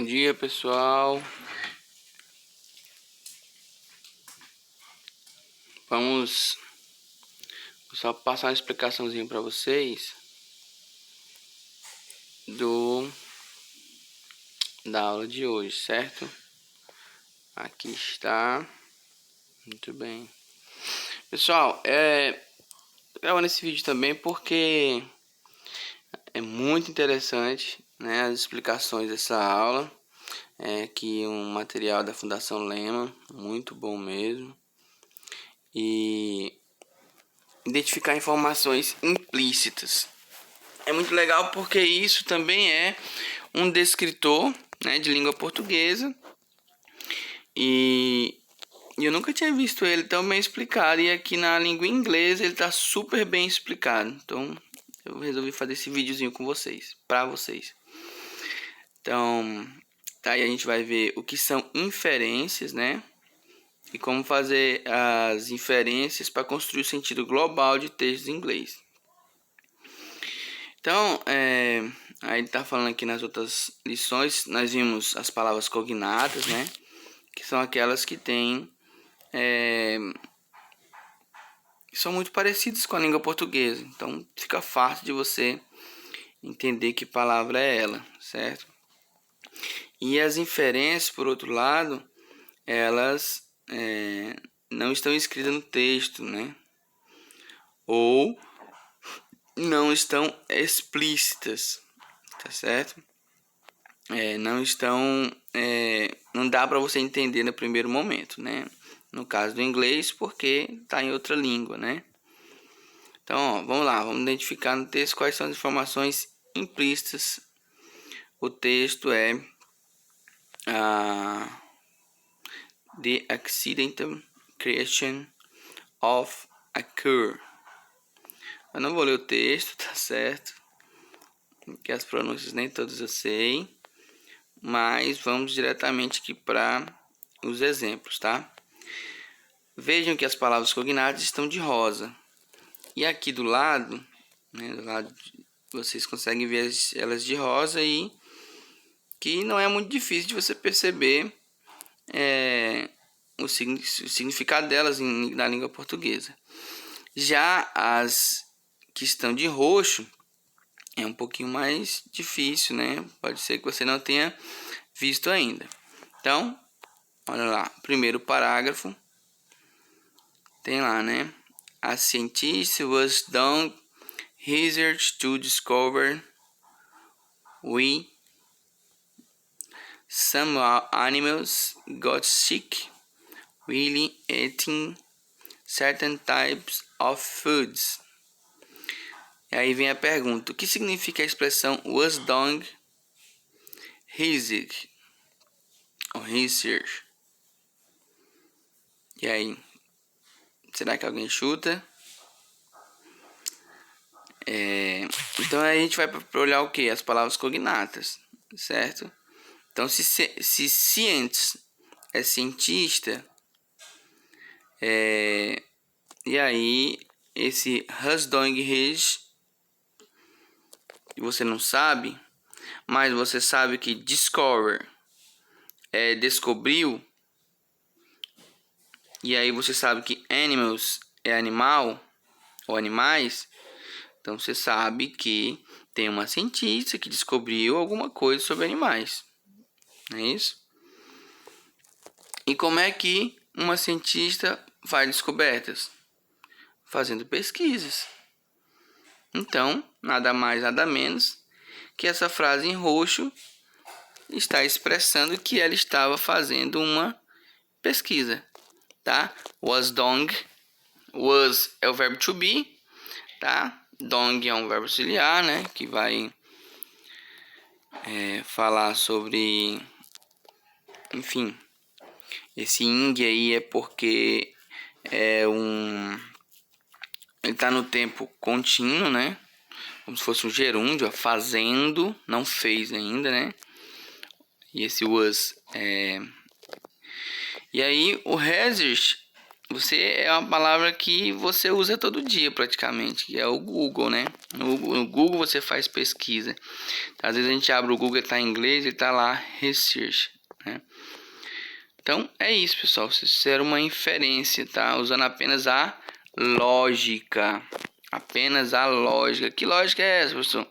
Bom dia, pessoal. Vou só passar uma explicaçãozinha para vocês da aula de hoje, certo? Aqui está. Muito bem. Pessoal, gravando esse vídeo também porque é muito interessante, né, as explicações dessa aula. Aqui um material da Fundação Lehman, muito bom mesmo. E identificar informações implícitas. É muito legal porque isso também é um descritor, né, de língua portuguesa. E eu nunca tinha visto ele tão bem explicado. E aqui na língua inglesa ele está super bem explicado. Então eu resolvi fazer esse videozinho com vocês, para vocês. Então, tá aí a gente vai ver o que são inferências, né? E como fazer as inferências para construir o sentido global de textos em inglês. Então, aí ele tá falando aqui nas outras lições, nós vimos as palavras cognatas, né? Que são aquelas que têm, que são muito parecidas com a língua portuguesa. Então, fica fácil de você entender que palavra é ela, certo? E as inferências, por outro lado, elas não estão escritas no texto, né? Ou não estão explícitas, tá certo? Não estão, não dá para você entender no primeiro momento, né? No caso do inglês, porque está em outra língua, né? Então, ó, vamos lá, vamos identificar no texto quais são as informações implícitas. O texto é the accidental creation of a cure. Eu não vou ler o texto, tá certo? Porque as pronúncias nem todas eu sei. Mas vamos diretamente aqui para os exemplos, tá? Vejam que as palavras cognatas estão de rosa. E aqui do lado, né, vocês conseguem ver elas de rosa e que não é muito difícil de você perceber o significado delas na língua portuguesa. Já as que estão de roxo é um pouquinho mais difícil, né? Pode ser que você não tenha visto ainda. Então, olha lá, primeiro parágrafo, tem lá, né? A scientist was done research to discover some animals got sick while eating certain types of foods. E aí vem a pergunta: o que significa a expressão was done research? Ou research? E aí, será que alguém chuta? Então a gente vai para olhar o que? As palavras cognatas, certo? Então se science é cientista, e aí esse has doing his, você não sabe, mas você sabe que discover é descobriu, e aí você sabe que animals é animal ou animais. Então você sabe que tem uma cientista que descobriu alguma coisa sobre animais, não é isso? E como é que uma cientista faz descobertas? Fazendo pesquisas. Então, nada mais, nada menos que essa frase em roxo está expressando que ela estava fazendo uma pesquisa, tá? Was doing, was é o verbo to be, tá? Doing é um verbo auxiliar, né? Que vai falar sobre, enfim, esse ing aí é porque ele está no tempo contínuo, né? Como se fosse um gerúndio, fazendo, não fez ainda, né? E esse was E aí o research você é uma palavra que você usa todo dia praticamente, que é o Google, né? No Google você faz pesquisa. Às vezes a gente abre o Google, ele tá em inglês, ele tá lá research, né? Então é isso, pessoal. Vocês fizeram uma inferência, tá? Usando apenas a lógica. Apenas a lógica. Que lógica é essa, professor?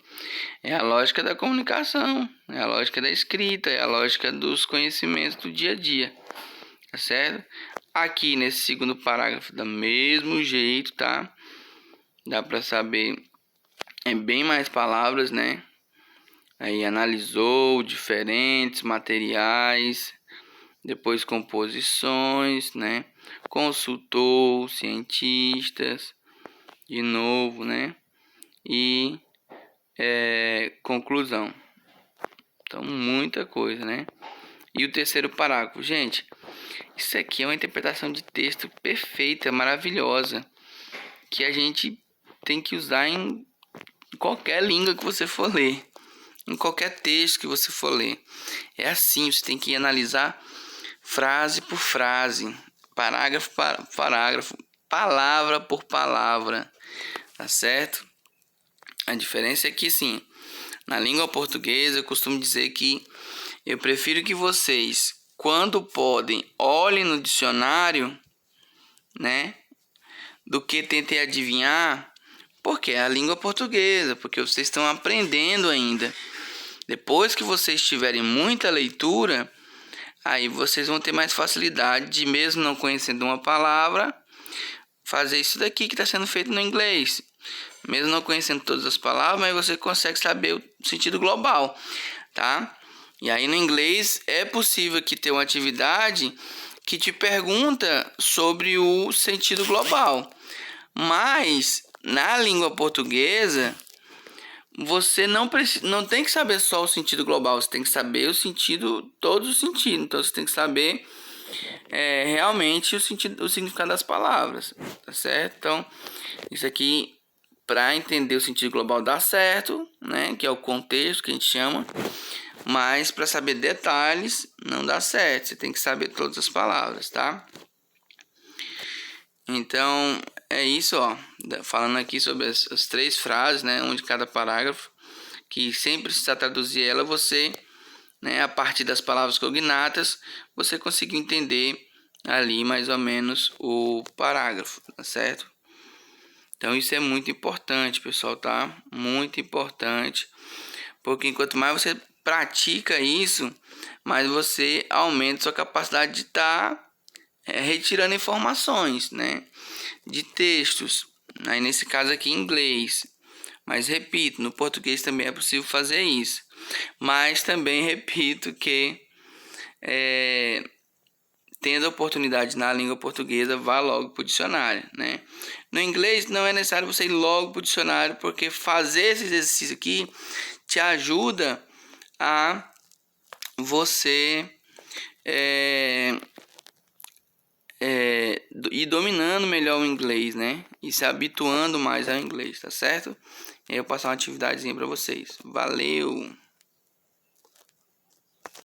É a lógica da comunicação, é a lógica da escrita, é a lógica dos conhecimentos do dia a dia, tá certo? Aqui nesse segundo parágrafo, do mesmo jeito, tá? Dá para saber, é bem mais palavras, né? Aí analisou diferentes materiais, depois composições, né? Consultou cientistas, de novo, né? E conclusão. Então, muita coisa, né? E o terceiro parágrafo, gente, isso aqui é uma interpretação de texto perfeita, maravilhosa, que a gente tem que usar em qualquer língua que você for ler, em qualquer texto que você for ler. É assim, você tem que analisar frase por frase, parágrafo por parágrafo, palavra por palavra, tá certo? A diferença é que, sim, na língua portuguesa eu costumo dizer que eu prefiro que vocês, quando podem, olhem no dicionário, né? Do que tentem adivinhar, porque é a língua portuguesa, porque vocês estão aprendendo ainda. Depois que vocês tiverem muita leitura, aí vocês vão ter mais facilidade de, mesmo não conhecendo uma palavra, fazer isso daqui que está sendo feito no inglês. Mesmo não conhecendo todas as palavras, mas você consegue saber o sentido global, tá? E aí no inglês é possível que tenha uma atividade que te pergunta sobre o sentido global. Mas na língua portuguesa, você não tem que saber só o sentido global, você tem que saber o sentido, todos os sentidos. Então você tem que saber realmente o significado das palavras, tá certo? Então, isso aqui, para entender o sentido global, dá certo, né? Que é o contexto que a gente chama. Mas para saber detalhes, não dá certo. Você tem que saber todas as palavras, tá? Então, é isso, ó. Falando aqui sobre as três frases, né? Um de cada parágrafo. Que sempre precisa traduzir ela, você, né? A partir das palavras cognatas, você conseguiu entender ali mais ou menos o parágrafo, tá certo? Então, isso é muito importante, pessoal, tá? Muito importante. Porque quanto mais você pratica isso, mais você aumenta sua capacidade de estar retirando informações, né? De textos. Aí nesse caso aqui em inglês. Mas repito, no português também é possível fazer isso. Mas também repito que tendo a oportunidade na língua portuguesa, vá logo para o dicionário, né? No inglês não é necessário você ir logo para o dicionário, porque fazer esse exercício aqui te ajuda a você ir dominando melhor o inglês, né? E se habituando mais ao inglês, tá certo? E aí eu vou passar uma atividadezinha para vocês. Valeu!